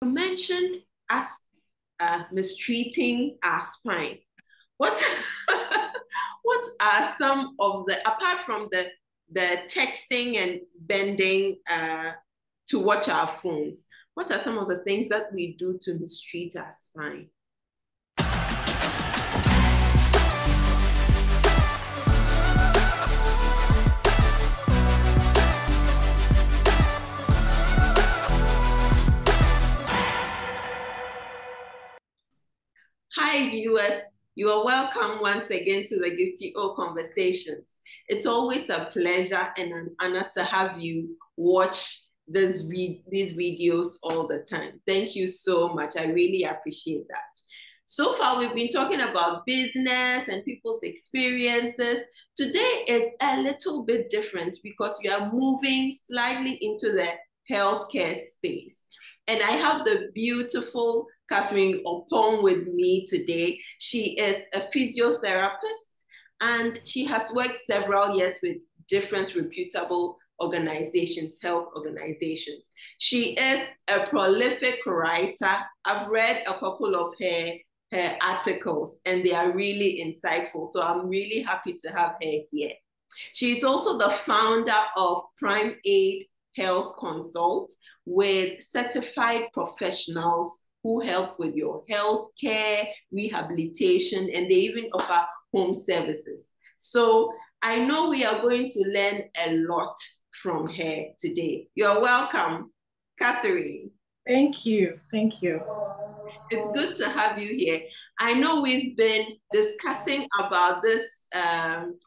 You mentioned as mistreating our spine. What what are some of the, apart from the texting and bending to watch our phones, what are some of the things that we do to mistreat our spine? Hi, viewers. You are welcome once again to the Gifty O Conversations. It's always a pleasure and an honor to have you watch these videos all the time. Thank you so much. I really appreciate that. So far, we've been talking about business and people's experiences. Today is a little bit different because we are moving slightly into the healthcare space. And I have the beautiful Catherine Oppong with me today. She is a physiotherapist and she has worked several years with different reputable organizations, health organizations. She is a prolific writer. I've read a couple of her articles and they are really insightful. So I'm really happy to have her here. She is also the founder of Prime Aid Health Consult, with certified professionals who help with your health care, rehabilitation, and they even offer home services. So I know we are going to learn a lot from her today. You're welcome, Catherine. Thank you. Thank you. It's good to have you here. I know we've been discussing about this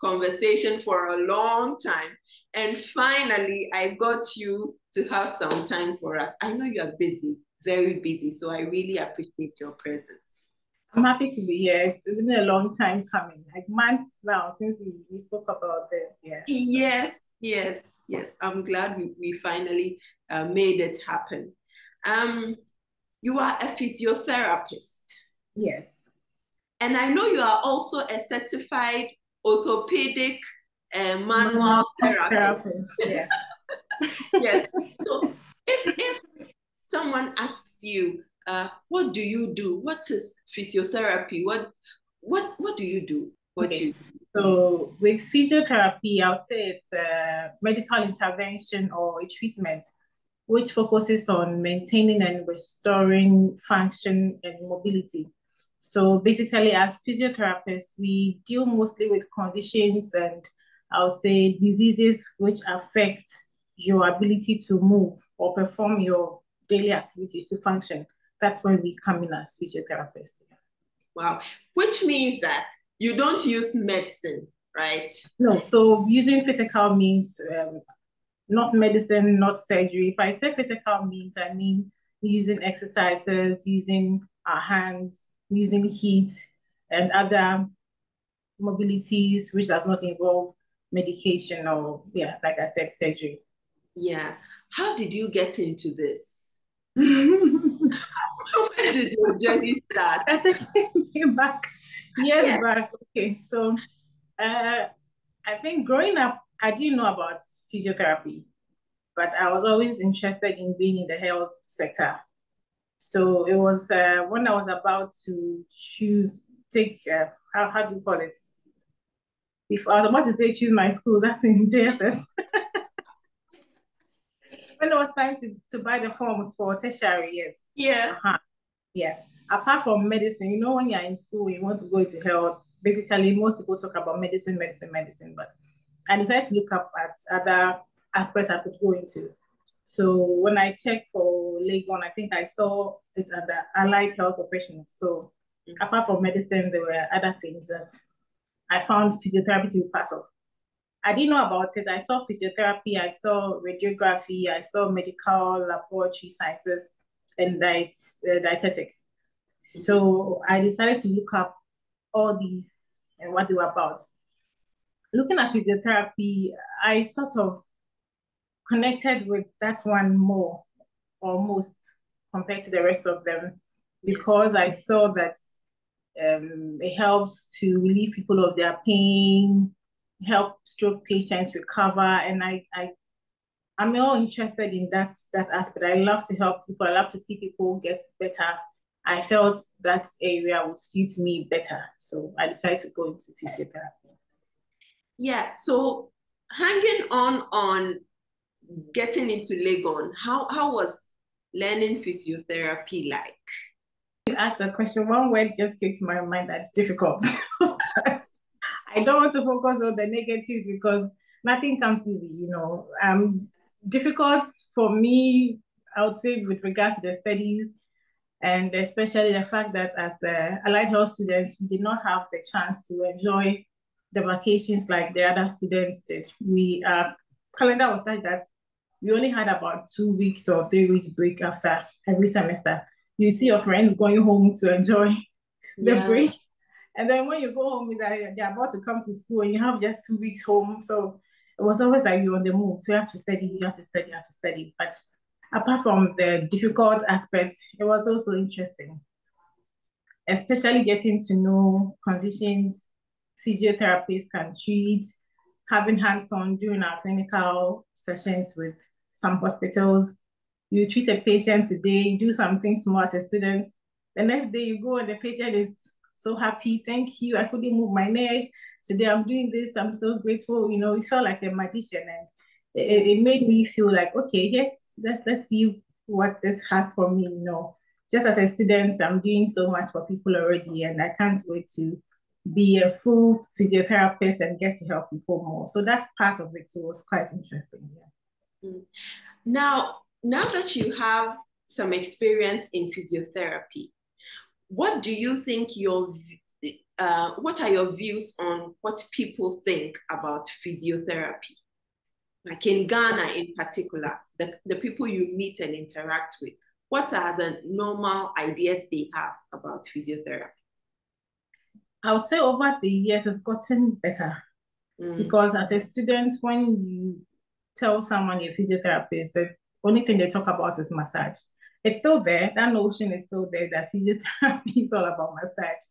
conversation for a long time. And finally, I got you to have some time for us. I know you are busy, very busy, so I really appreciate your presence. I'm happy to be here. It's been a long time coming, like months now since we spoke about this. Yeah. Yes. I'm glad we finally made it happen. You are a physiotherapist. Yes. And I know you are also a certified orthopedic manual therapist. Yeah. Yes. So if someone asks you, what do you do? What is physiotherapy? What do you do? So with physiotherapy, I would say it's a medical intervention or a treatment which focuses on maintaining and restoring function and mobility. So basically, as physiotherapists, we deal mostly with conditions and I would say diseases which affect your ability to move or perform your daily activities to function. That's when we come in as physiotherapists. Wow. Which means that you don't use medicine, right? No. So using physical means not medicine, not surgery. If I say physical means, I mean using exercises, using our hands, using heat and other mobilities which does not involve medication or, yeah, like I said, surgery. Yeah. How did you get into this? When did your journey start? I think back years back. Okay, so I think growing up, I didn't know about physiotherapy, but I was always interested in being in the health sector. So it was when I was about to take, how do you call it? If I was about to say choose my school, that's in JSS. When it was time to buy the forms for tertiary, yes. Yeah. Yeah. Apart from medicine, you know, when you're in school, you want to go into health. Basically, most people talk about medicine, but I decided to look up at other aspects I could go into. So when I checked for Legon, I think I saw it under allied health professionals. So apart from medicine, there were other things that I found physiotherapy to be part of. I didn't know about it. I saw physiotherapy, I saw radiography, I saw medical laboratory sciences and dietetics. So I decided to look up all these and what they were about. Looking at physiotherapy, I sort of connected with that one more, almost, compared to the rest of them, because I saw that it helps to relieve people of their pain, help stroke patients recover, and I I'm more interested in that aspect. I love to help people. I love to see people get better. I felt that area would suit me better. So I decided to go into physiotherapy. Yeah. So hanging on getting into Legon, how was learning physiotherapy like? You asked a question, one word just came to my mind, that's difficult. I don't want to focus on the negatives because nothing comes easy, you know. Difficult for me, I would say, with regards to the studies, and especially the fact that as allied health students, we did not have the chance to enjoy the vacations like the other students did. Calendar was such that we only had about 2 weeks or 3 weeks break after every semester. You see your friends going home to enjoy the break. And then when you go home, they're about to come to school and you have just 2 weeks home. So it was always like you're on the move. You have to study, you have to study, you have to study. But apart from the difficult aspects, it was also interesting, especially getting to know conditions physiotherapists can treat, having hands-on during our clinical sessions with some hospitals. You treat a patient today, do something small as a student. The next day you go and the patient is so happy. Thank you. I couldn't move my neck. Today I'm doing this. I'm so grateful. You know, we felt like a magician, and it made me feel like, okay, yes, let's see what this has for me. You know, just as a student, I'm doing so much for people already, and I can't wait to be a full physiotherapist and get to help people more. So that part of it was quite interesting. Yeah. Now that you have some experience in physiotherapy, what do you think what are your views on what people think about physiotherapy? Like in Ghana in particular, the people you meet and interact with, what are the normal ideas they have about physiotherapy? I would say over the years it's gotten better. Because as a student, when you tell someone you're a physiotherapist, the only thing they talk about is massage. It's still there. That notion is still there that physiotherapy is all about massage.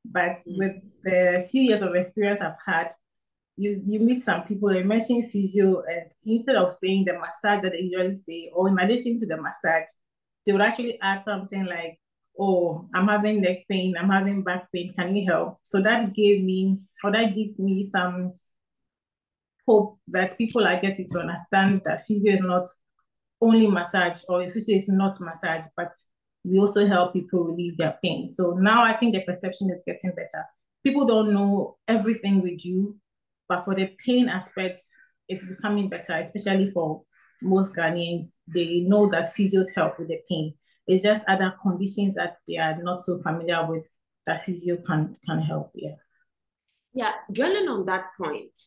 But with the few years of experience I've had, you meet some people, they mention physio, and instead of saying the massage that they usually say, or in addition to the massage, they would actually add something like, oh, I'm having neck pain, I'm having back pain, can you help? So that gives me some hope that people are getting to understand that physio is not only massage, or physio is not massage, but we also help people relieve their pain. So now I think the perception is getting better. People don't know everything we do, but for the pain aspects, it's becoming better, especially for most Ghanaians. They know that physios help with the pain. It's just other conditions that they are not so familiar with that physio can help. Yeah. Yeah, dwelling on that point,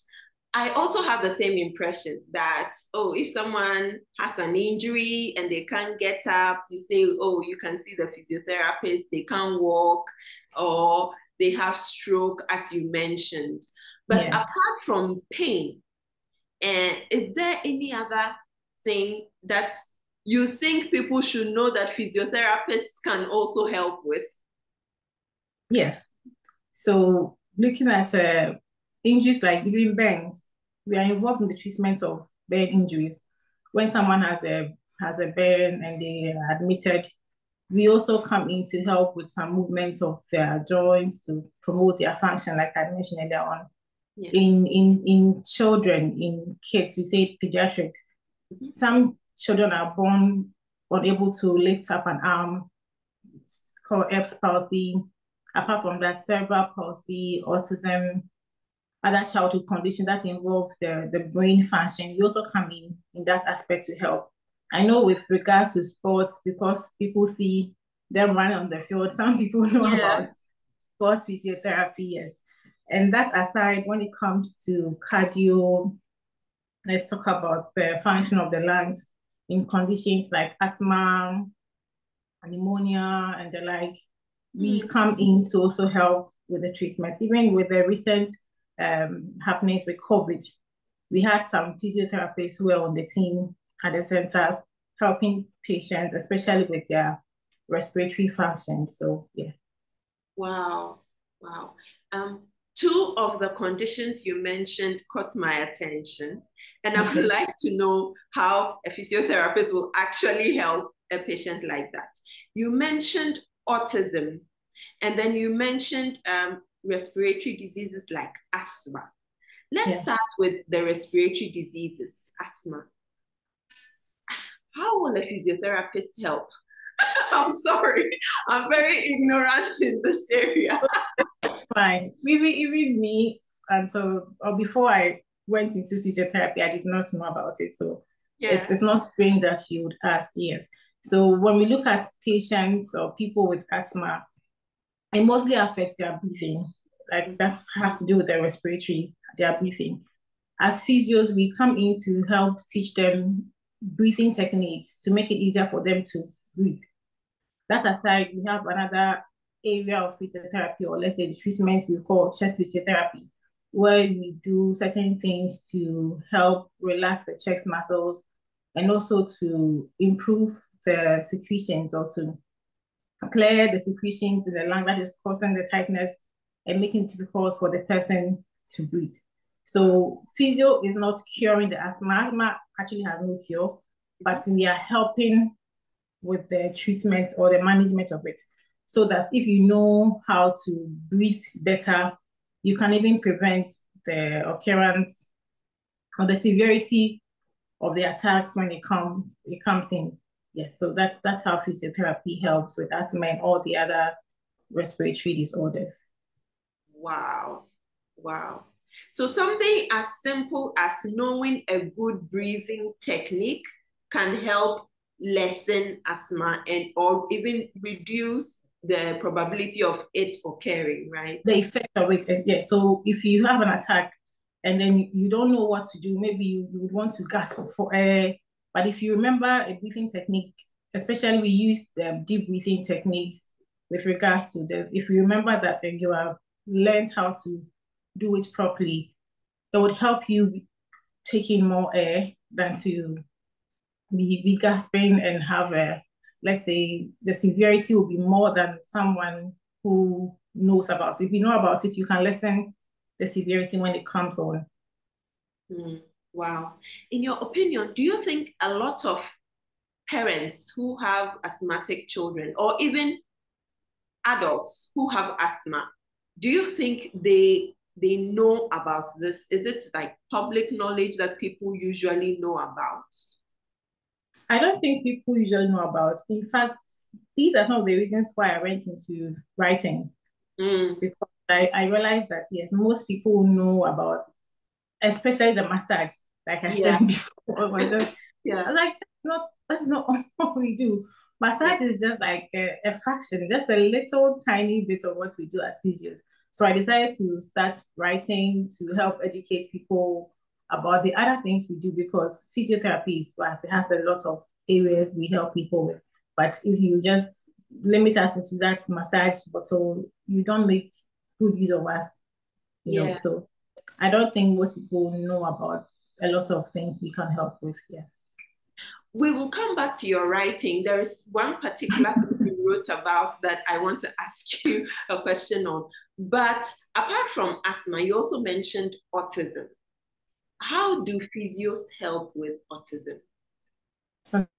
I also have the same impression that, oh, if someone has an injury and they can't get up, you say, oh, you can see the physiotherapist, they can't walk, or they have stroke, as you mentioned. But apart from pain, is there any other thing that you think people should know that physiotherapists can also help with? Yes. So looking at injuries like giving burns, we are involved in the treatment of burn injuries. When someone has a burn and they are admitted, we also come in to help with some movements of their joints to promote their function, like I mentioned earlier on. Yeah. In children, in kids, we say pediatrics. Some children are born unable to lift up an arm. It's called Erb's palsy. Apart from that, cerebral palsy, autism, other childhood conditions that involve the brain function. We also come in that aspect to help. I know with regards to sports, because people see them run on the field, some people know about sports physiotherapy, yes. And that aside, when it comes to cardio, let's talk about the function of the lungs in conditions like asthma, pneumonia, and the like. We come in to also help with the treatment. Even with the recent happenings with COVID, we had some physiotherapists who were on the team at the center helping patients, especially with their respiratory function. So, yeah. Wow. two of the conditions you mentioned caught my attention, and I would like to know how a physiotherapist will actually help a patient like that. You mentioned autism, and then you mentioned respiratory diseases like asthma. Let's start with the respiratory diseases, asthma. How will a physiotherapist help? I'm sorry, I'm very ignorant in this area. Fine. Even me, and so before I went into physiotherapy, I did not know about it. So it's not strange that you would ask, yes. So when we look at patients or people with asthma, it mostly affects their breathing. Like that has to do with their respiratory, their breathing. As physios, we come in to help teach them breathing techniques to make it easier for them to breathe. That aside, we have another area of physiotherapy, or let's say the treatment we call chest physiotherapy, where we do certain things to help relax the chest muscles and also to improve the secretions or to clear the secretions in the lung that is causing the tightness and making it difficult for the person to breathe. So physio is not curing the asthma. Asthma actually has no cure, but we are helping with the treatment or the management of it. So that if you know how to breathe better, you can even prevent the occurrence or the severity of the attacks when it comes in. Yes, so that's how physiotherapy helps with asthma and all the other respiratory disorders. Wow. Wow. So something as simple as knowing a good breathing technique can help lessen asthma and or even reduce the probability of it occurring, right? The effect of it, yes. So if you have an attack and then you don't know what to do, maybe you would want to gasp for air. But if you remember a breathing technique, especially we use the deep breathing techniques with regards to this, if you remember that and you have learned how to do it properly, it would help you take in more air than to be gasping and have let's say the severity will be more than someone who knows about it. If you know about it, you can lessen the severity when it comes on. Wow. In your opinion, do you think a lot of parents who have asthmatic children or even adults who have asthma, do you think they know about this? Is it like public knowledge that people usually know about? I don't think people usually know about. In fact, these are some of the reasons why I went into writing. Because I realized that yes, most people know about, especially the massage, like I said before. I was like, that's not what we do. Massage is just like a fraction, just a little tiny bit of what we do as physios. So I decided to start writing to help educate people about the other things we do, because physiotherapy is vast. It has a lot of areas we help people with. But if you just limit us into that massage bottle, you don't make good use of us. You know, so I don't think most people know about a lot of things we can help with here. We will come back to your writing. There is one particular thing you wrote about that I want to ask you a question on. But apart from asthma, you also mentioned autism. How do physios help with autism?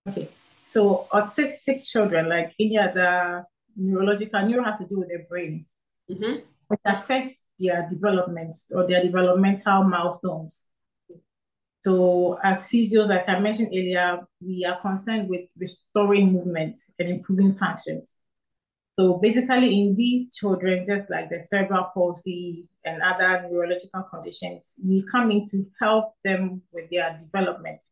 Okay. So autistic children, like any other neuro has to do with their brain. It affects their development or their developmental milestones. So as physios, like I mentioned earlier, we are concerned with restoring movement and improving functions. So basically in these children, just like the cerebral palsy and other neurological conditions, we come in to help them with their development.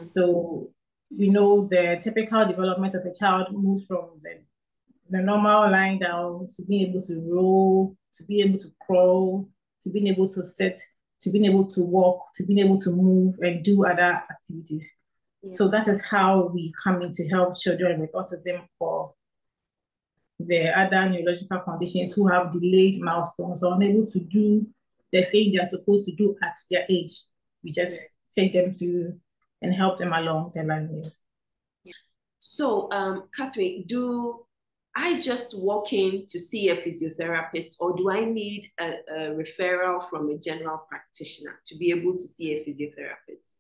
So, you know, the typical development of a child moves from the normal lying down to being able to roll, to be able to crawl, to being able to sit, to being able to walk, to being able to move and do other activities. So that is how we come in to help children with autism or the other neurological conditions who have delayed milestones or unable to do the thing they're supposed to do at their age. We just take them through and help them along their learning years. So, Catherine, do I just walk in to see a physiotherapist, or do I need a referral from a general practitioner to be able to see a physiotherapist?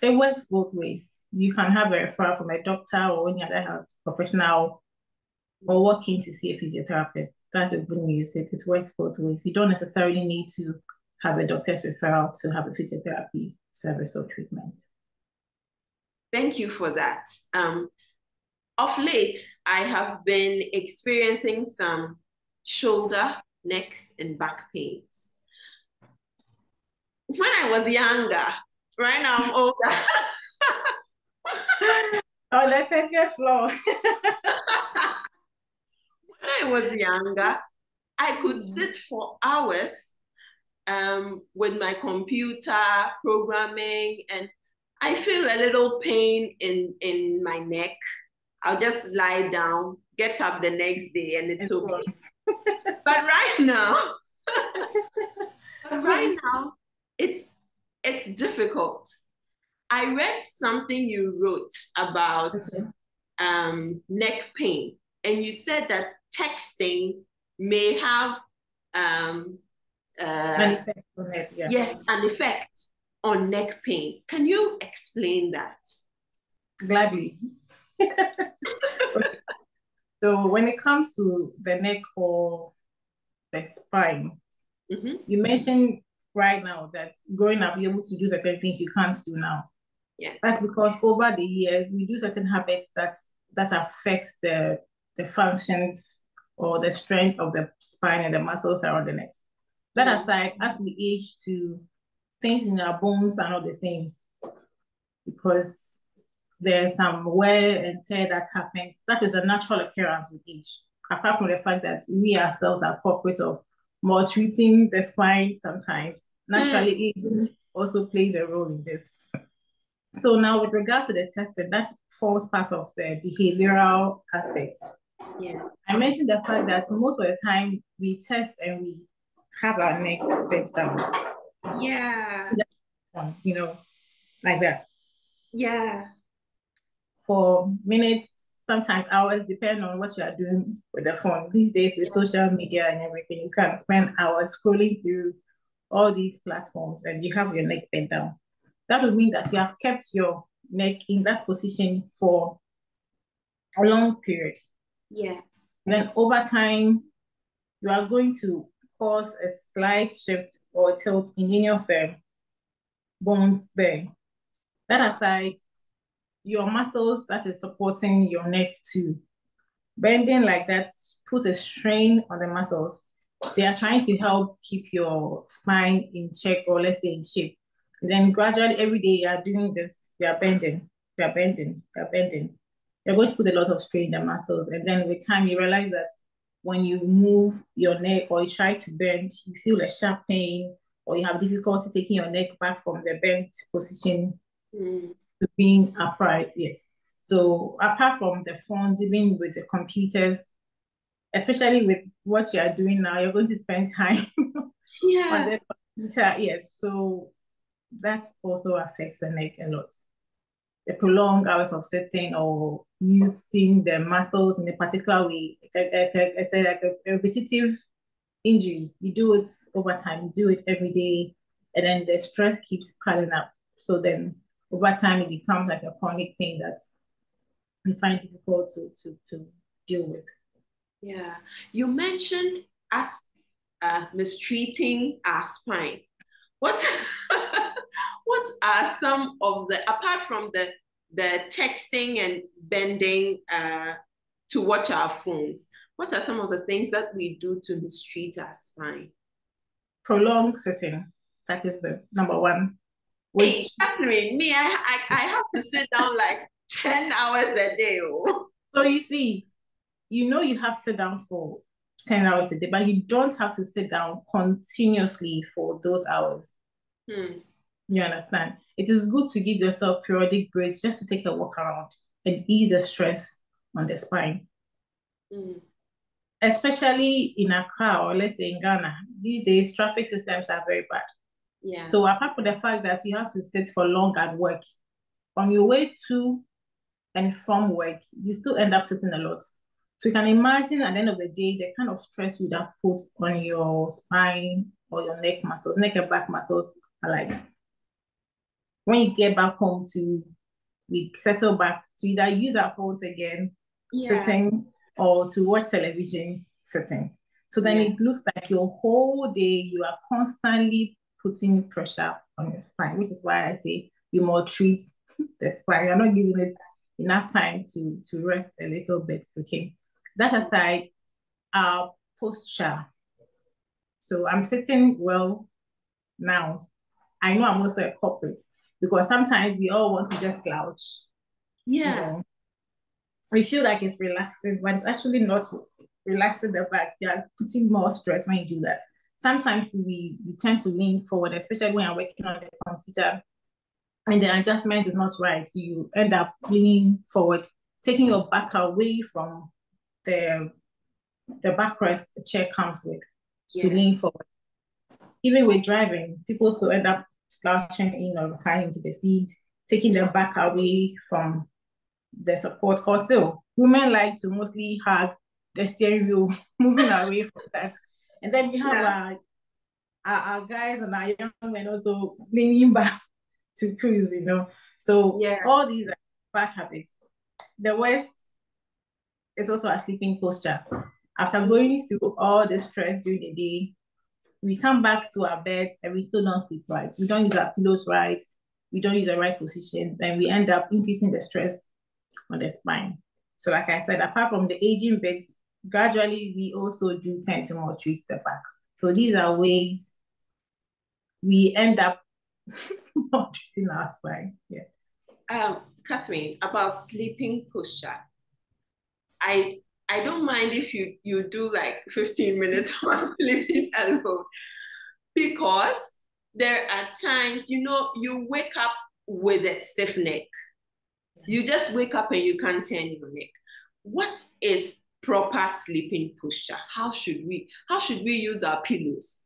It works both ways. You can have a referral from a doctor or any other health professional, or walk in to see a physiotherapist. That's the good news. It works both ways. You don't necessarily need to have a doctor's referral to have a physiotherapy service or treatment. Thank you for that. Of late, I have been experiencing some shoulder, neck, and back pains. When I was younger, right now I'm older. Oh, the 30th floor. When I was younger, I could sit for hours with my computer programming, and I feel a little pain in my neck. I'll just lie down, get up the next day, and it's okay. But right now, it's difficult. I read something you wrote about neck pain, and you said that texting may have an effect on it. Yeah. Yes, an effect on neck pain. Can you explain that? Gladly. Okay. So when it comes to the neck or the spine, you mentioned right now that growing up, you're able to do certain things you can't do now. Yeah. That's because over the years, we do certain habits that affects the functions or the strength of the spine and the muscles around the neck. That aside, as we age too, things in our bones are not the same because there's some wear and tear that happens. That is a natural occurrence with age. Apart from the fact that we ourselves are culprit of maltreating the spine sometimes, naturally aging also plays a role in this. So now with regards to the testing, that forms part of the behavioral aspect. Yeah. I mentioned the fact that most of the time we test and we have our neck bent down. Yeah. You know, like that. Yeah. For minutes, sometimes hours, depending on what you are doing with the phone. These days with social media and everything, you can spend hours scrolling through all these platforms and you have your neck bent down. That would mean that you have kept your neck in that position for a long period. Yeah. Then over time, you are going to cause a slight shift or tilt in any of the bones there. That aside, your muscles that is supporting your neck too, bending like that put a strain on the muscles. They are trying to help keep your spine in check, or let's say in shape. And then gradually every day you are doing this, you are bending, you are bending, you are bending. You're going to put a lot of strain in the muscles. And then with time, you realize that when you move your neck or you try to bend, you feel a sharp pain, or you have difficulty taking your neck back from the bent position to being upright. Yes. So apart from the phones, even with the computers, especially with what you are doing now, you're going to spend time on the computer. Yes. So that also affects the neck a lot. The prolonged hours of sitting or using the muscles in a particular way, it's like a repetitive injury. You do it over time, you do it every day, and then the stress keeps piling up. So then over time, it becomes like a chronic thing that we find difficult to deal with. Yeah. You mentioned us mistreating our spine. What what are some of the, apart from the texting and bending to watch our phones, what are some of the things that we do to mistreat our spine? Prolonged sitting. That is the number one. Which... Hey, Catherine, me, I have to sit down like 10 hours a day. Oh. So you see, you know you have to sit down for 10 hours a day, but you don't have to sit down continuously for those hours. You understand? It is good to give yourself periodic breaks just to take a walk around and ease the stress on the spine. Especially in Accra, or let's say in Ghana, these days traffic systems are very bad. Yeah. So apart from the fact that you have to sit for long at work, on your way to and from work, you still end up sitting a lot. So you can imagine at the end of the day, the kind of stress you have put on your spine or your neck muscles, neck and back muscles are like, when you get back home we settle back to either use our phones again, sitting, or to watch television sitting. So then it looks like your whole day you are constantly putting pressure on your spine, which is why I say you maltreat the spine. You're not giving it enough time to rest a little bit. Okay. That aside, our posture. So I'm sitting well now. I know I'm also a corporate because sometimes we all want to just slouch. Yeah. You know, we feel like it's relaxing, but it's actually not relaxing the back. You're putting more stress when you do that. Sometimes we tend to lean forward, especially when you're working on the computer and the adjustment is not right. You end up leaning forward, taking your back away from the backrest the chair comes with to lean forward. Even with driving, people still end up slouching in or reclining into the seat, taking their back away from the support. Or still, women like to mostly hug the steering wheel, moving away from that. And then we have our guys and our young men also leaning back to cruise, you know. So all these are bad habits. The worst is also a sleeping posture. After going through all the stress during the day, we come back to our beds and we still don't sleep right. We don't use our pillows right. We don't use the right positions, and we end up increasing the stress on the spine. So like I said, apart from the aging bits, gradually we also do tend to maltreat the back. So these are ways we end up maltreating our spine. Catherine, about sleeping posture. I don't mind if you do like 15 minutes on sleeping elbow, because there are times, you wake up with a stiff neck. You just wake up and you can't turn your neck. What is proper sleeping posture? How should we use our pillows?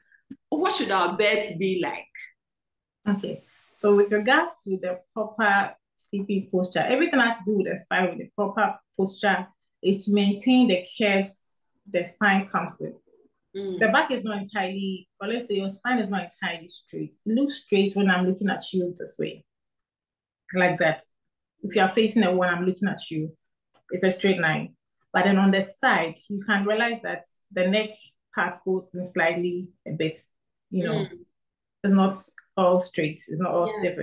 What should our beds be like? Okay. So with regards to the proper sleeping posture, everything has to do with the spine. With the proper posture is to maintain the curves the spine comes with. The back is not entirely, or let's say your spine is not entirely straight. It looks straight when I'm looking at you this way, like that. If you are facing a wall, I'm looking at you, it's a straight line. But then on the side, you can realize that the neck part goes in slightly a bit, it's not all straight, it's not all stiff.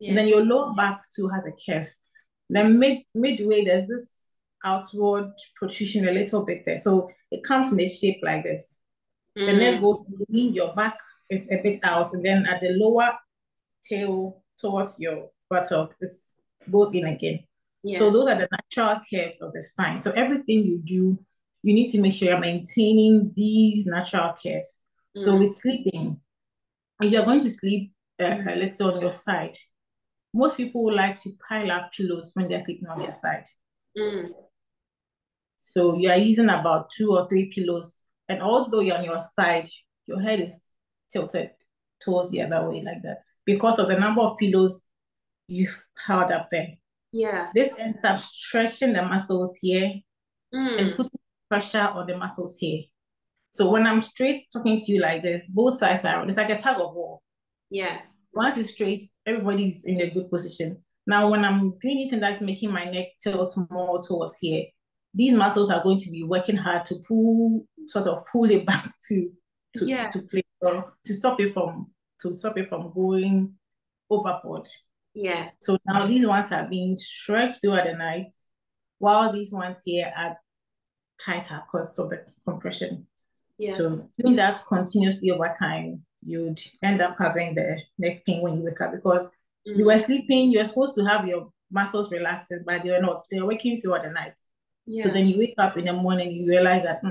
And then your lower back too has a curve. Then midway, there's this outward protrusion a little bit there. So it comes in a shape like this. The neck goes in, your back is a bit out, and then at the lower tail towards your buttock, this goes in again. So those are the natural curves of the spine. So everything you do, you need to make sure you're maintaining these natural curves. So with sleeping, if you're going to sleep, let's say on your side, most people would like to pile up pillows when they're sleeping on their side. So you are using about 2 or 3 pillows. And although you're on your side, your head is tilted towards the other way like that because of the number of pillows you've piled up there. This ends up stretching the muscles here and putting pressure on the muscles here. So when I'm straight talking to you like this, both sides are, it's like a tug of war. Once it's straight, everybody's in a good position. Now, when I'm doing anything that's making my neck tilt more towards here, these muscles are going to be working hard to pull it back to play, or to stop it from going overboard. So now these ones are being stretched throughout the night, while these ones here are tighter because of the compression. So doing that continuously over time, you'd end up having the neck pain when you wake up because you were sleeping, you're supposed to have your muscles relaxing, but they're not. They're working throughout the night. So then you wake up in the morning, you realize that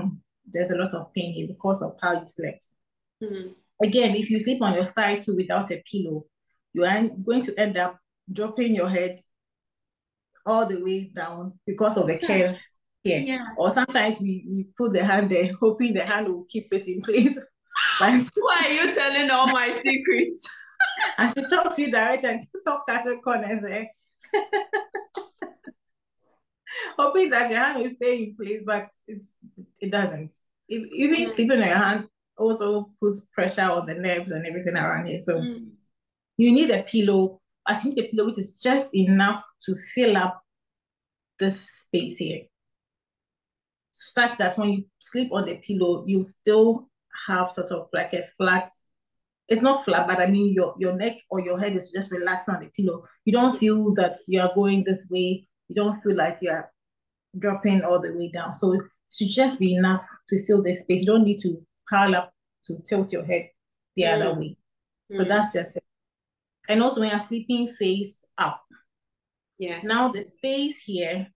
there's a lot of pain here because of how you slept. Again, if you sleep on your side too without a pillow, you are going to end up dropping your head all the way down because of the curve here. Or sometimes we put the hand there, hoping the hand will keep it in place. But why are you telling all my secrets? I should talk to you directly and stop cutting corners there. hoping that your hand will stay in place, but it doesn't. Even sleeping on your hand also puts pressure on the nerves and everything around it. So you need a pillow. I think a pillow which is just enough to fill up this space here, such that when you sleep on the pillow, you still have sort of like a flat. It's not flat, but I mean your neck or your head is just relaxing on the pillow. You don't feel that you are going this way. You don't feel like you're dropping all the way down. So it should just be enough to fill the space. You don't need to curl up to tilt your head the other way. So that's just it. And also when you're sleeping face up. Yeah. Now the space here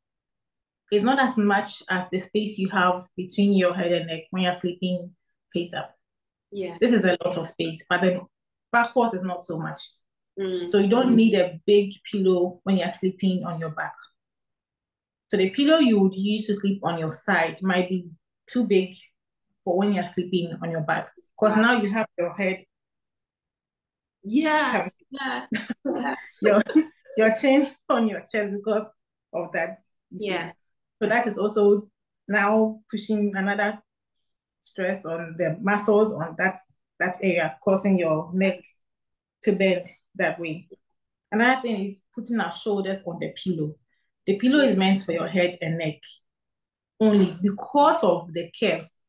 is not as much as the space you have between your head and neck when you're sleeping face up. Yeah. This is a lot of space, but then backwards is not so much. So you don't need a big pillow when you're sleeping on your back. So the pillow you would use to sleep on your side might be too big for when you're sleeping on your back. Because now you have your head. Yeah. your chin on your chest because of that. Yeah. So that is also now pushing another stress on the muscles on that area, causing your neck to bend that way. Another thing is putting our shoulders on the pillow. The pillow is meant for your head and neck only because of the curves.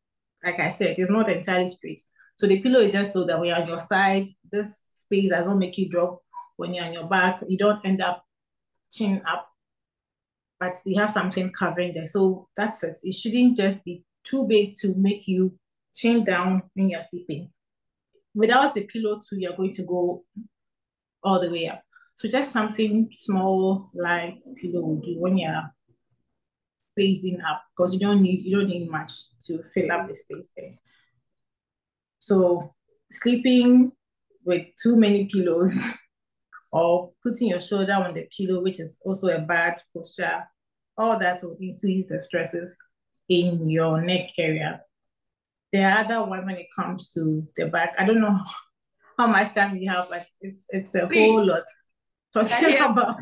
Like I said, it's not entirely straight. So the pillow is just so that when you're on your side, this space does not make you drop. When you're on your back, you don't end up chin up, but you have something covering there. So that's it. It shouldn't just be too big to make you chin down when you're sleeping. Without a pillow too, you're going to go all the way up. So just something small, light pillow will do when you're facing up, because you don't need much to fill up the space there. So sleeping with too many pillows or putting your shoulder on the pillow, which is also a bad posture, all that will increase the stresses in your neck area. There are other ones when it comes to the back. I don't know how much time you have, but it's a whole lot talking about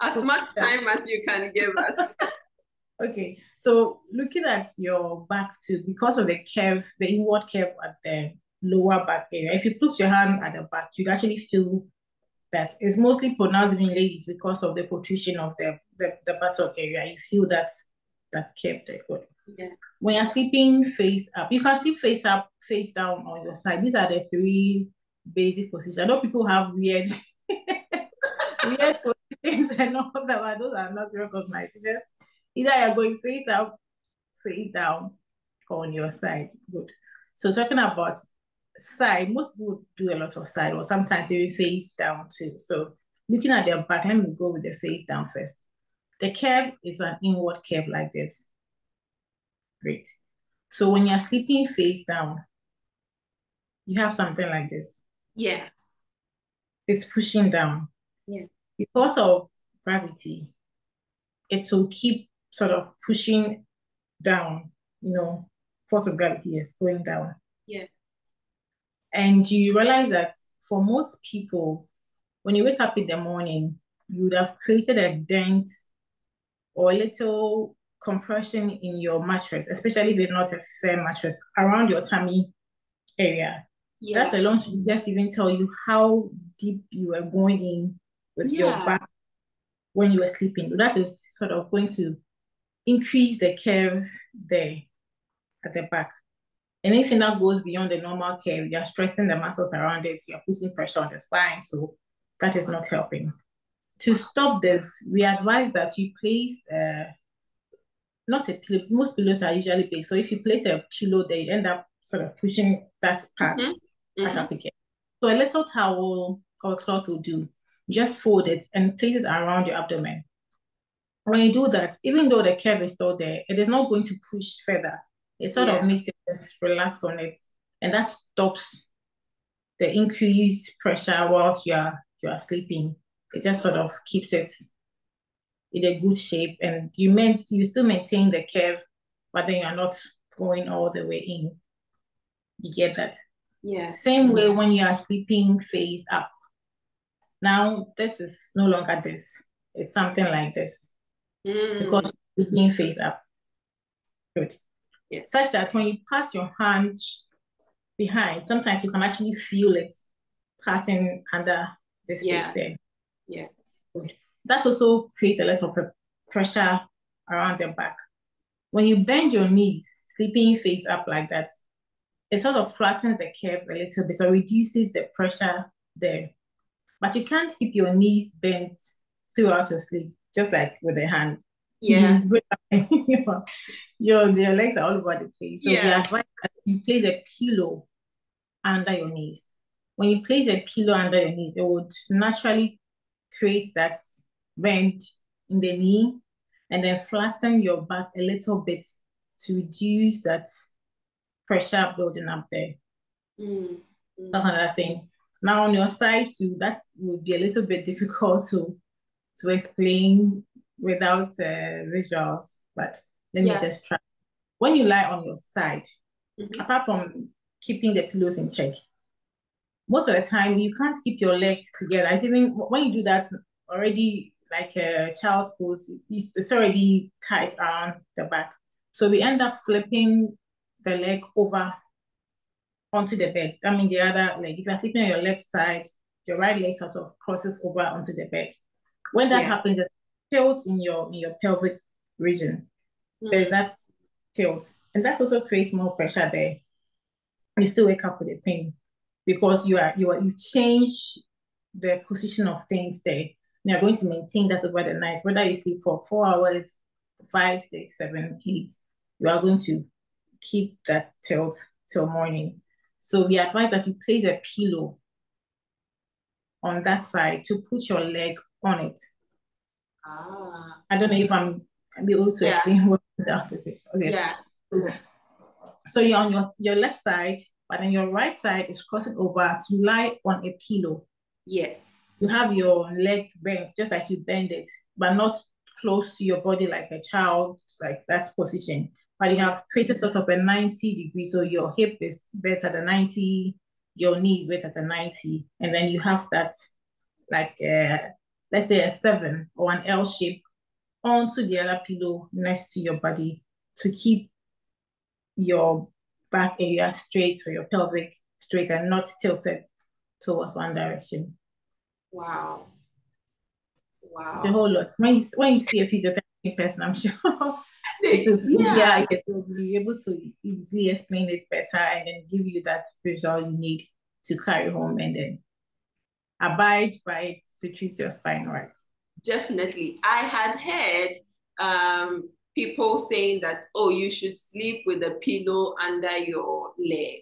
as much time as you can give us. Okay, so looking at your back too, because of the curve, the inward curve at the lower back area, if you put your hand at the back, you'd actually feel that it's mostly pronounced in ladies because of the protrusion of the buttock area. You feel that curve there. Yeah. When you're sleeping face up, you can sleep face up, face down on your side. These are the three basic positions. I know people have weird positions and all that, but those are not recognized. It's just either you're going face up, face down, or on your side. Good. So talking about side, most people do a lot of side, or sometimes even face down too. So looking at their back, let me go with the face down first. The curve is an inward curve like this. Great. So when you're sleeping face down, you have something like this. Yeah. It's pushing down. Yeah. Because of gravity, it will keep sort of pushing down, force of gravity is going down. Yeah. And you realize that for most people, when you wake up in the morning, you would have created a dent or a little compression in your mattress, especially if it's not a firm mattress, around your tummy area. Yeah. That alone should just even tell you how deep you were going in with your back when you were sleeping. That is sort of going to increase the curve there at the back. Anything that goes beyond the normal curve, you're stressing the muscles around it, you're putting pressure on the spine, so that is not helping. To stop this, we advise that you place not a pillow. Most pillows are usually big, so if you place a pillow there, you end up sort of pushing that part back up again. So a little towel or cloth will do. Just fold it and place it around your abdomen. When you do that, even though the curve is still there, it is not going to push further. It sort of makes it just relax on it, and that stops the increased pressure whilst you are sleeping. It just sort of keeps it in a good shape, and you still maintain the curve, but then you're not going all the way in. You get that? Yeah. Same way when you are sleeping face up. Now, this is no longer this. It's something like this. because you're sleeping face up. Good. Yeah. Such that when you pass your hand behind, sometimes you can actually feel it passing under the space there. Yeah. Good. That also creates a lot of pressure around the back. When you bend your knees, sleeping face up like that, it sort of flattens the curve a little bit or reduces the pressure there. But you can't keep your knees bent throughout your sleep, just like with the hand. Yeah. Your legs are all over the place. So we advise that you place a pillow under your knees. When you place a pillow under your knees, it would naturally create that bend in the knee and then flatten your back a little bit to reduce that pressure building up there. That's another thing. Now on your side too, that would be a little bit difficult to explain without visuals, but let me just try. When you lie on your side, apart from keeping the pillows in check, most of the time you can't keep your legs together. It's even when you do that already, like a child's pose, it's already tight around the back. So we end up flipping the leg over onto the bed. I mean, the other leg. If you're sleeping on your left side, your right leg sort of crosses over onto the bed. When that happens, there's tilt in your pelvic region. There's that tilt, and that also creates more pressure there. You still wake up with a pain because you change the position of things there. You're going to maintain that over the night, whether you sleep for 4 hours, 5, 6, 7, 8. You are going to keep that tilt till morning. So we advise that you place a pillow on that side to put your leg on it. I don't know if I'm able to explain what that is. Okay. Yeah. So you're on your left side, but then your right side is crossing over to lie on a pillow. Yes. You have your leg bent, just like you bend it, but not close to your body like a child, like that position. But you have created sort of a 90 degrees, so your hip is bent at a 90, your knee is bent at a 90, and then you have that like let's say a 7 or an L shape onto the other pillow next to your body to keep your back area straight or your pelvic straight and not tilted towards one direction. Wow. It's a whole lot. When you see a physiotherapy person, I'm sure you'll be able to easily explain it better and then give you that visual you need to carry home and then abide by it to treat your spine right. Definitely. I had heard people saying that, oh, you should sleep with a pillow under your leg.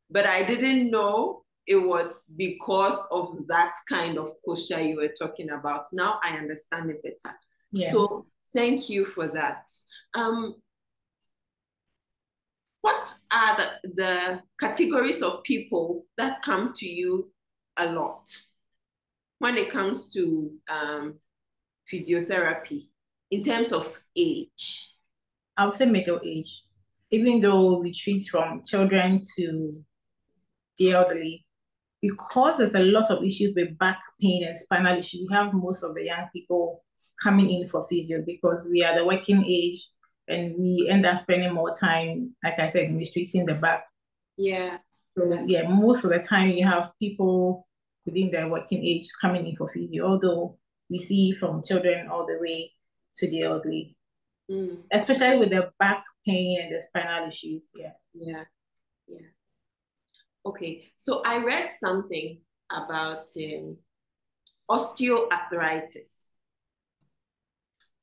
But I didn't know it was because of that kind of posture you were talking about. Now I understand it better. Yeah. So thank you for that. What are the categories of people that come to you a lot when it comes to physiotherapy in terms of age? I would say middle age. Even though we treat from children to the elderly, because there's a lot of issues with back pain and spinal issues, we have most of the young people coming in for physio because we are the working age and we end up spending more time, like I said, mistreating the back. Yeah. So yeah, most of the time you have people within their working age coming in for physio, although we see from children all the way to the elderly, especially with the back pain and the spinal issues. Yeah. Okay, so I read something about osteoarthritis.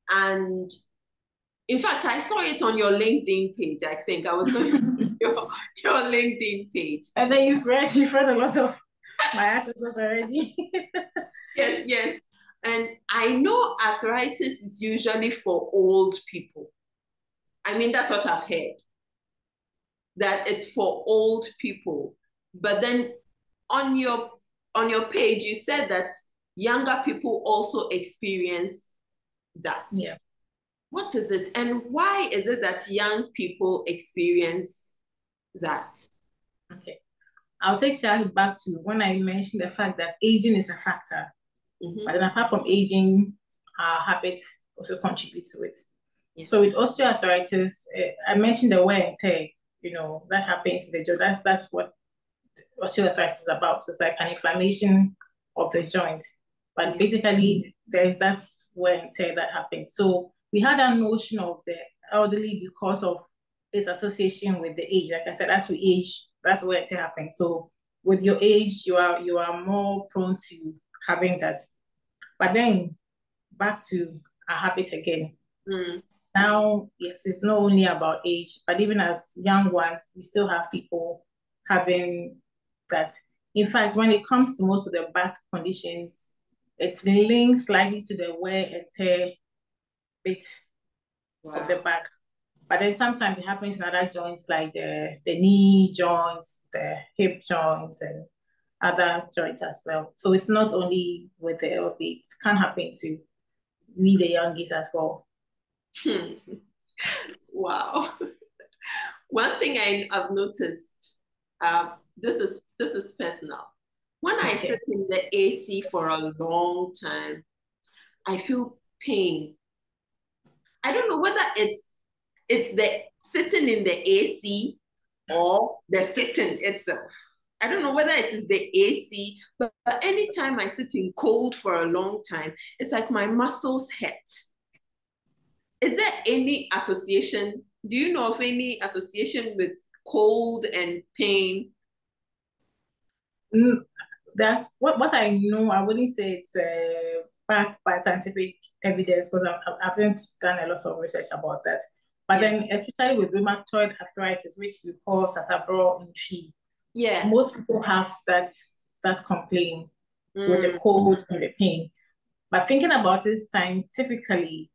And in fact, I saw it on your LinkedIn page. I think I was going to your LinkedIn page. And then you've read a lot of my articles already. Yes. And I know arthritis is usually for old people. I mean, that's what I've heard, that it's for old people. But then on your page, you said that younger people also experience that. Yeah. What is it? And why is it that young people experience that? Okay. I'll take that back to when I mentioned the fact that aging is a factor. But then apart from aging, our habits also contribute to it. Yeah. So with osteoarthritis, I mentioned the wear and tear, that happens in the joint. That's what osteoarthritis is about. So it's like an inflammation of the joint. But basically, there's that wear and tear that happens. So we had a notion of the elderly because of its association with the age. Like I said, as we age, that's where it happens. So with your age, you are more prone to having that. But then back to our habit again. Now, yes, it's not only about age, but even as young ones, we still have people having that. In fact, when it comes to most of the back conditions, it's linked slightly to the wear and tear bit of the back. But then sometimes it happens in other joints like the knee joints, the hip joints, and other joints as well. So it's not only with the elderly, it can happen to we, the youngies, as well. Wow. One thing I've noticed, this is personal. When I sit in the AC for a long time, I feel pain. I don't know whether it's the sitting in the AC or the sitting itself. I don't know whether it is the AC, but anytime I sit in cold for a long time, it's like my muscles hurt. Is there any association? Do you know of any association with cold and pain? That's what I know. I wouldn't say it's backed by scientific evidence because I haven't done a lot of research about that. But then, especially with rheumatoid arthritis, which we call satabro in tree, most people have that complaint with the cold and the pain. But thinking about it scientifically,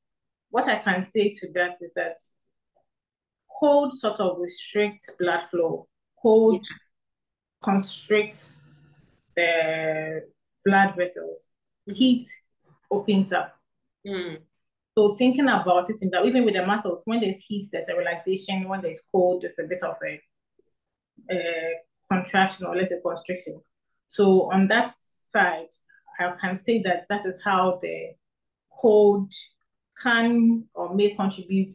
what I can say to that is that cold sort of restricts blood flow. Cold constricts the blood vessels. Heat opens up. So thinking about it in that, even with the muscles, when there's heat, there's a relaxation. When there's cold, there's a bit of a contraction or let's say constriction. So on that side, I can say that is how the cold can or may contribute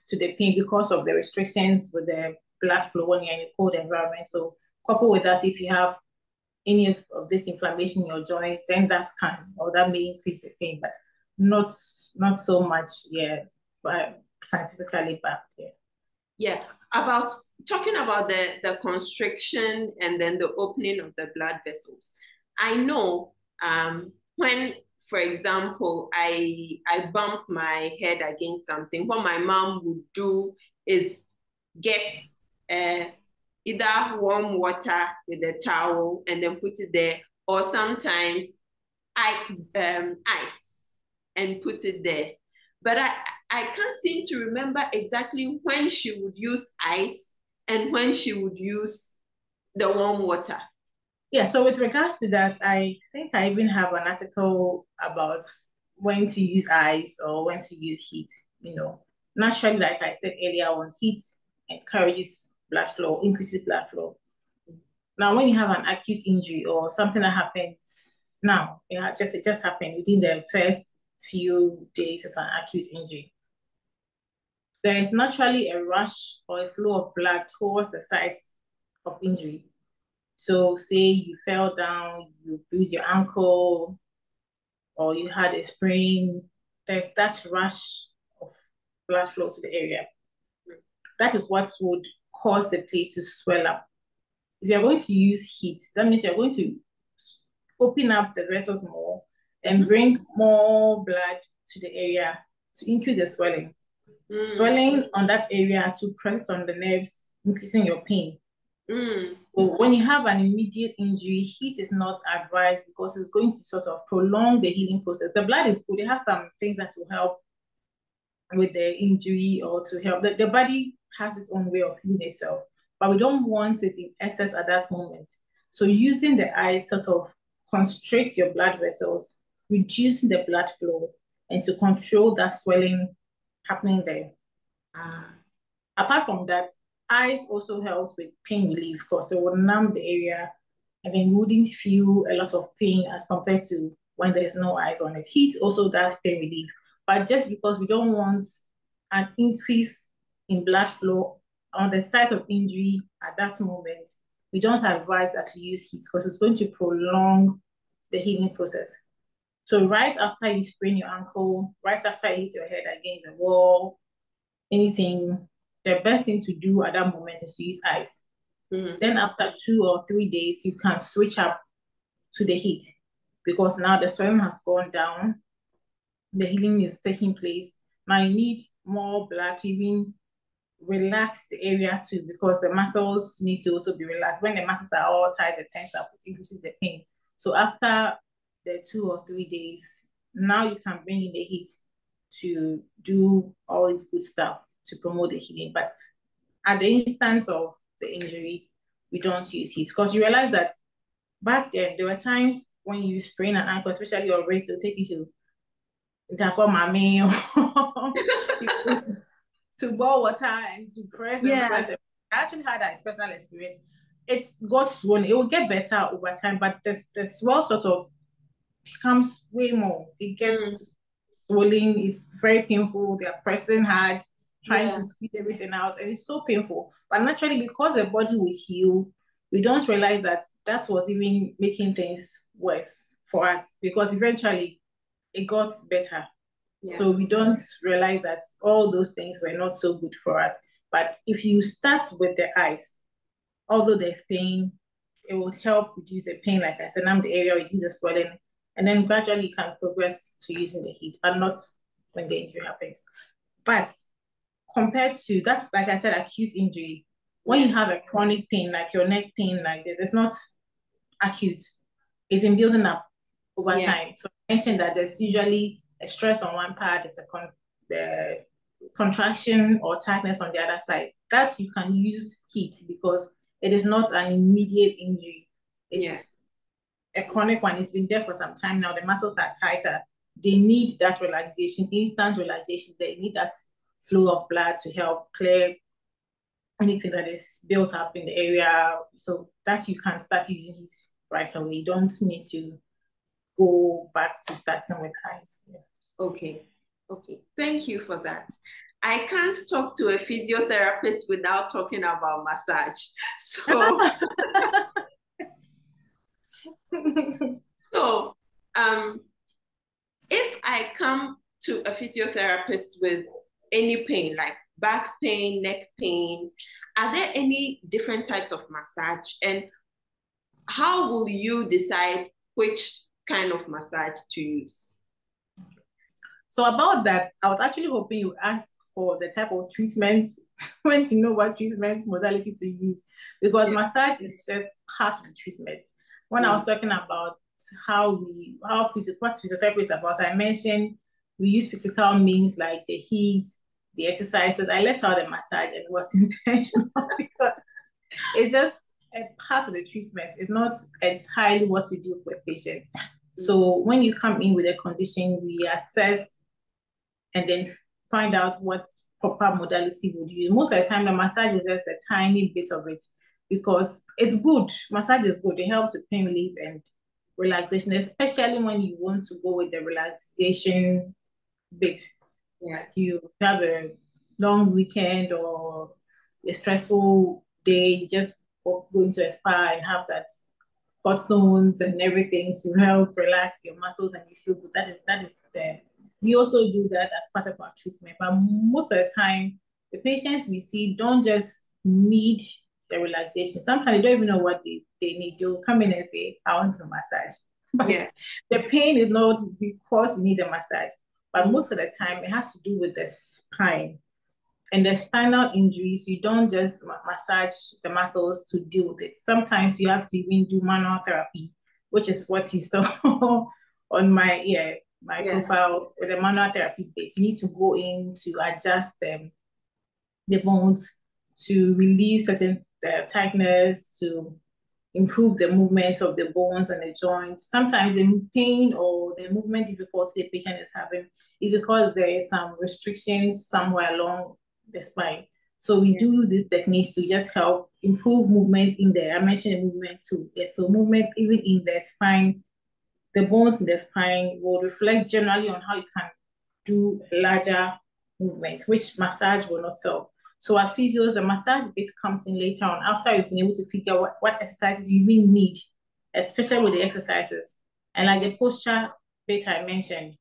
to the pain because of the restrictions with the blood flow when you're in a cold environment. So coupled with that, if you have any of this inflammation in your joints, then that may increase the pain, but not so much, but scientifically backed. About talking about the constriction and then the opening of the blood vessels. I know when, for example, I bump my head against something, what my mom would do is get either warm water with a towel and then put it there, or sometimes ice and put it there. But I can't seem to remember exactly when she would use ice and when she would use the warm water. Yeah, so with regards to that, I think I even have an article about when to use ice or when to use heat. Naturally, like I said earlier on, heat encourages blood flow, increases blood flow. Now, when you have an acute injury or something that happens now, it just happened within the first few days as an acute injury, there is naturally a rush or a flow of blood towards the sites of injury. So say you fell down, you bruised your ankle, or you had a sprain, there's that rush of blood flow to the area. That is what would cause the place to swell up. If you're going to use heat, that means you're going to open up the vessels more and bring more blood to the area to increase the swelling. Swelling on that area to press on the nerves, increasing your pain. So when you have an immediate injury, heat is not advised because it's going to sort of prolong the healing process. The blood is good. They have some things that will help with the injury or to help. The body has its own way of healing itself, but we don't want it in excess at that moment. So using the ice sort of constricts your blood vessels, reducing the blood flow, and to control that swelling happening there. Apart from that, ice also helps with pain relief because it will numb the area and then you wouldn't feel a lot of pain as compared to when there's no ice on it. Heat also does pain relief, But just because we don't want an increase in blood flow on the site of injury at that moment, we don't advise that you use heat because it's going to prolong the healing process. So right after you sprain your ankle, right after you hit your head against the wall, anything, the best thing to do at that moment is to use ice. Mm-hmm. Then after 2 or 3 days, you can switch up to the heat because now the swelling has gone down, the healing is taking place. Now you need more blood to even relax the area too, because the muscles need to also be relaxed. When the muscles are all tight, it tense up, it increases the pain. So after the 2 or 3 days, now you can bring in the heat to do all this good stuff to promote the healing. But at the instance of the injury, we don't use heat because you realize that back then there were times when you sprain an ankle, especially your wrist, they'll take you to to boil water and to press and press. I actually had that personal experience. It's got swollen. It will get better over time, but the swell sort of becomes way more. It gets swollen. It's very painful. They're pressing hard, trying to squeeze everything out, and it's so painful. But naturally, because the body will heal, we don't realize that that was even making things worse for us because eventually it got better. Yeah. So we don't realize that all those things were not so good for us. But if you start with the ice, although there's pain, it would help reduce the pain, like I said, numb the area, reduce the swelling, and then gradually you can progress to using the heat, but not when the injury happens. But compared to, that's like I said, acute injury. When you have a chronic pain, like your neck pain like this, it's not acute. It's been building up over time. So I mentioned that there's usually a stress on one part, there's the contraction or tightness on the other side. That you can use heat because it is not an immediate injury. It's a chronic one. It's been there for some time now. The muscles are tighter. They need that relaxation, instant relaxation. They need that flow of blood to help clear anything that is built up in the area. So that you can start using heat right away. You don't need to go back to starting with ice. Okay. Thank you for that. I can't talk to a physiotherapist without talking about massage. So, if I come to a physiotherapist with any pain, like back pain, neck pain, are there any different types of massage? And how will you decide which kind of massage to use? So about that, I was actually hoping you ask for the type of treatment, when to know what treatment modality to use, because massage is just part of the treatment. When I was talking about what physiotherapy is about, I mentioned we use physical means like the heat, the exercises. I left out the massage and it was intentional because it's just a part of the treatment. It's not entirely what we do for a patient. So when you come in with a condition, we assess and then find out what proper modality would use. Most of the time, the massage is just a tiny bit of it because it's good. Massage is good. It helps with pain relief and relaxation, especially when you want to go with the relaxation bit. Like you have a long weekend or a stressful day, just go into a spa and have that hot stones and everything to help relax your muscles and you feel good. That is there. We also do that as part of our treatment, but most of the time, the patients we see don't just need the relaxation. Sometimes they don't even know what they need. They'll come in and say, I want a massage. But the pain is not because you need a massage, but most of the time it has to do with the spine. And the spinal injuries, you don't just massage the muscles to deal with it. Sometimes you have to even do manual therapy, which is what you saw on my profile with the manual therapy bit. You need to go in to adjust the bones to relieve certain tightness, to improve the movement of the bones and the joints. Sometimes the pain or the movement difficulty the patient is having is because there is some restrictions somewhere along the spine. So we do these techniques to just help improve movement in there. I mentioned the movement too. So movement even in the spine, the bones in the spine will reflect generally on how you can do larger movements, which massage will not help. So as physios, the massage bit comes in later on after you've been able to figure out what exercises you really need, especially with the exercises. And like the posture bit I mentioned,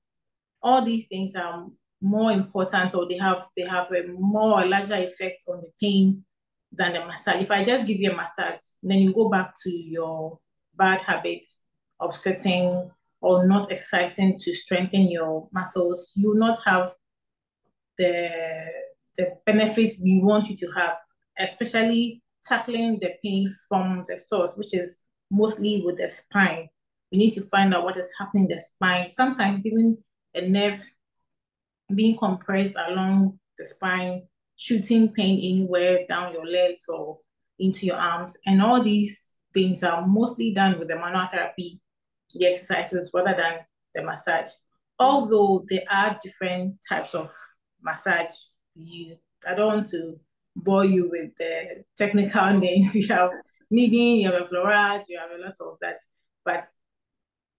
all these things are more important, or they have a larger effect on the pain than the massage. If I just give you a massage, then you go back to your bad habits of sitting or not exercising to strengthen your muscles, you will not have the benefits we want you to have, especially tackling the pain from the source, which is mostly with the spine. We need to find out what is happening in the spine. Sometimes even a nerve being compressed along the spine, shooting pain anywhere down your legs or into your arms. And all these things are mostly done with the manual therapy, the exercises, rather than the massage. Although there are different types of massage used. I don't want to bore you with the technical names. You have kneading, you have a florage, you have a lot of that. But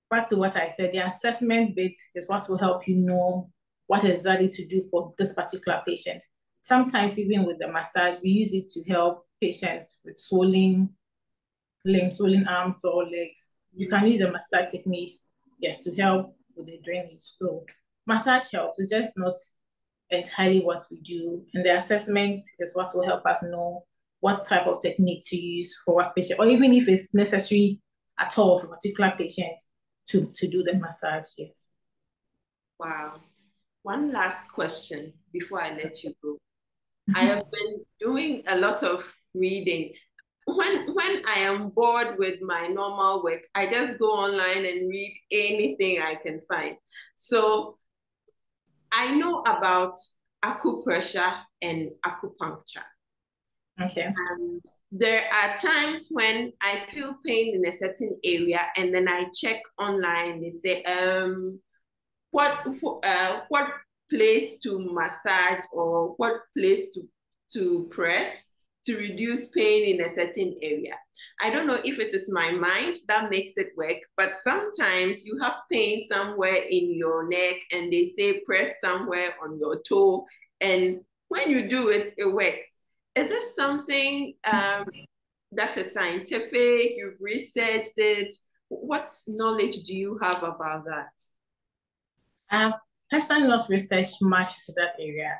back to what I said, the assessment bit is what will help you know what exactly to do for this particular patient. Sometimes even with the massage, we use it to help patients with swollen limbs, swollen arms or legs. You can use a massage techniques, yes, to help with the drainage. So massage helps. It's just not entirely what we do. And the assessment is what will help us know what type of technique to use for what patient, or even if it's necessary at all for a particular patient to do the massage, yes. Wow. One last question before I let you go. I have been doing a lot of reading. When I am bored with my normal work, I just go online and read anything I can find. So I know about acupressure and acupuncture. Okay. And there are times when I feel pain in a certain area, and then I check online. They say, what place to massage or what place to press to reduce pain in a certain area. I don't know if it is my mind that makes it work, but sometimes you have pain somewhere in your neck and they say press somewhere on your toe, and when you do it, it works. Is this something that is scientific? You've researched it? What knowledge do you have about that? I've personally not researched much to that area,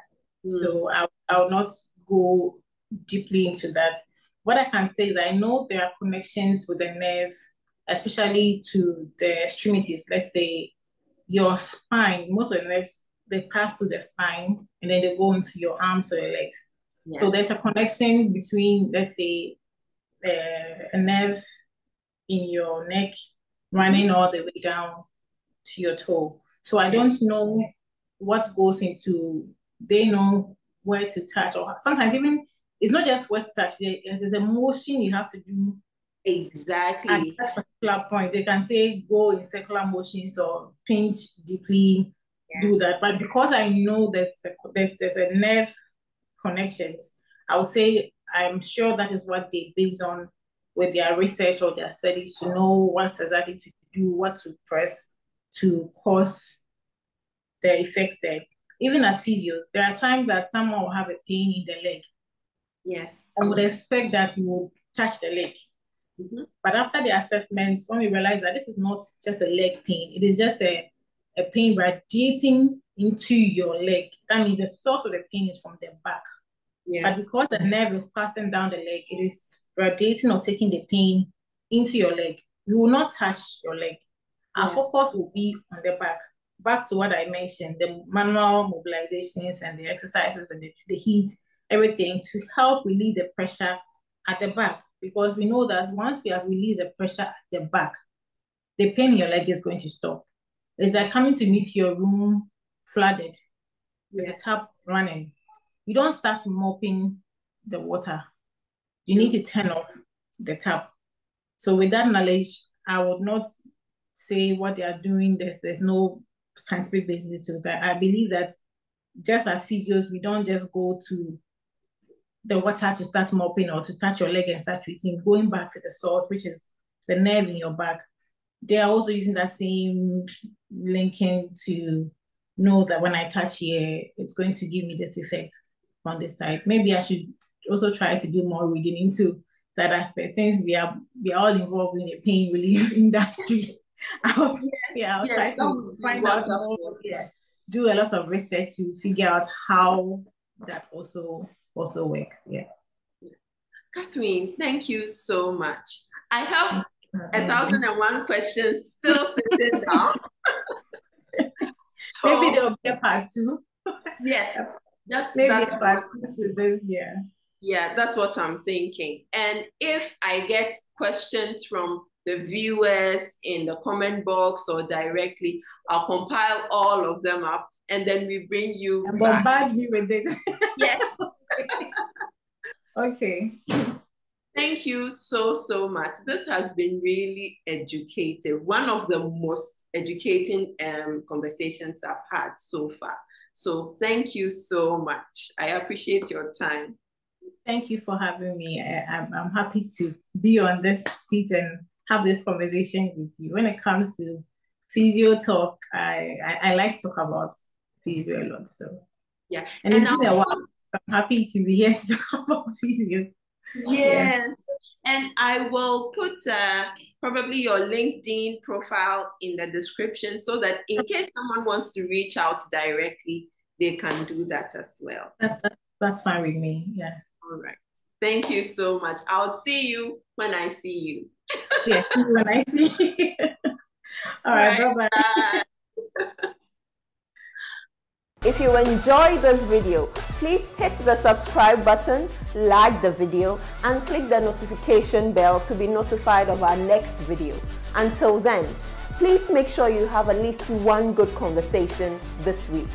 so I will not go deeply into that. What I can say is I know there are connections with the nerve, especially to the extremities. Let's say your spine, most of the nerves, they pass through the spine and then they go into your arms or your legs. Yeah. So there's a connection between, let's say, a nerve in your neck running all the way down to your toe. So I don't know what goes into, they know where to touch, or sometimes even it's not just where to touch, there's a motion you have to do. Exactly. At that particular point, they can say go in circular motions or pinch deeply, do that. But because I know there's a nerve connections, I would say I'm sure that is what they base on with their research or their studies to know what exactly to do, what to press to cause the effects there. Even as physios, there are times that someone will have a pain in the leg. Yeah. I would expect that you will touch the leg. Mm-hmm. But after the assessment, when we realize that this is not just a leg pain, it is just a pain radiating into your leg. That means the source of the pain is from the back. Yeah. But because the nerve is passing down the leg, it is radiating or taking the pain into your leg. You will not touch your leg. Our focus will be on the back. Back to what I mentioned, the manual mobilizations and the exercises and the heat, everything to help relieve the pressure at the back. Because we know that once we have released the pressure at the back, the pain in your leg is going to stop. It's like coming to meet your room flooded. There's a tap running. You don't start mopping the water. You need to turn off the tap. So with that knowledge, I would not say what they are doing, there's no scientific basis to it. I believe that just as physios, we don't just go to the water to start mopping or to touch your leg and start treating, going back to the source, which is the nerve in your back. They are also using that same linking to know that when I touch here, it's going to give me this effect on this side. Maybe I should also try to do more reading into that aspect, since we are all involved in the pain relief industry. I'll try to find out more. Yeah, do a lot of research to figure out how that also works. Yeah. Catherine, thank you so much. I have 1,001 questions still sitting down. So, maybe there'll be a part 2. Yes, that's a part 2 to this. Yeah. Yeah, that's what I'm thinking. And if I get questions from the viewers in the comment box or directly, I'll compile all of them up and then we bring you and bombard me with it. Yes. Okay. Thank you so much. This has been really educative. One of the most educating conversations I've had so far. So thank you so much. I appreciate your time. Thank you for having me. I'm happy to be on this seat and have this conversation with you. When it comes to physio talk, I like to talk about physio a lot. So yeah, and it's been a while. So I'm happy to be here to talk about physio. Yes, and I will put probably your LinkedIn profile in the description so that in case someone wants to reach out directly, they can do that as well. That's fine with me. Yeah. All right. Thank you so much. I'll see you when I see you. Yeah, when I see you. All right, bye-bye. If you enjoyed this video, please hit the subscribe button, like the video, and click the notification bell to be notified of our next video. Until then, please make sure you have at least one good conversation this week.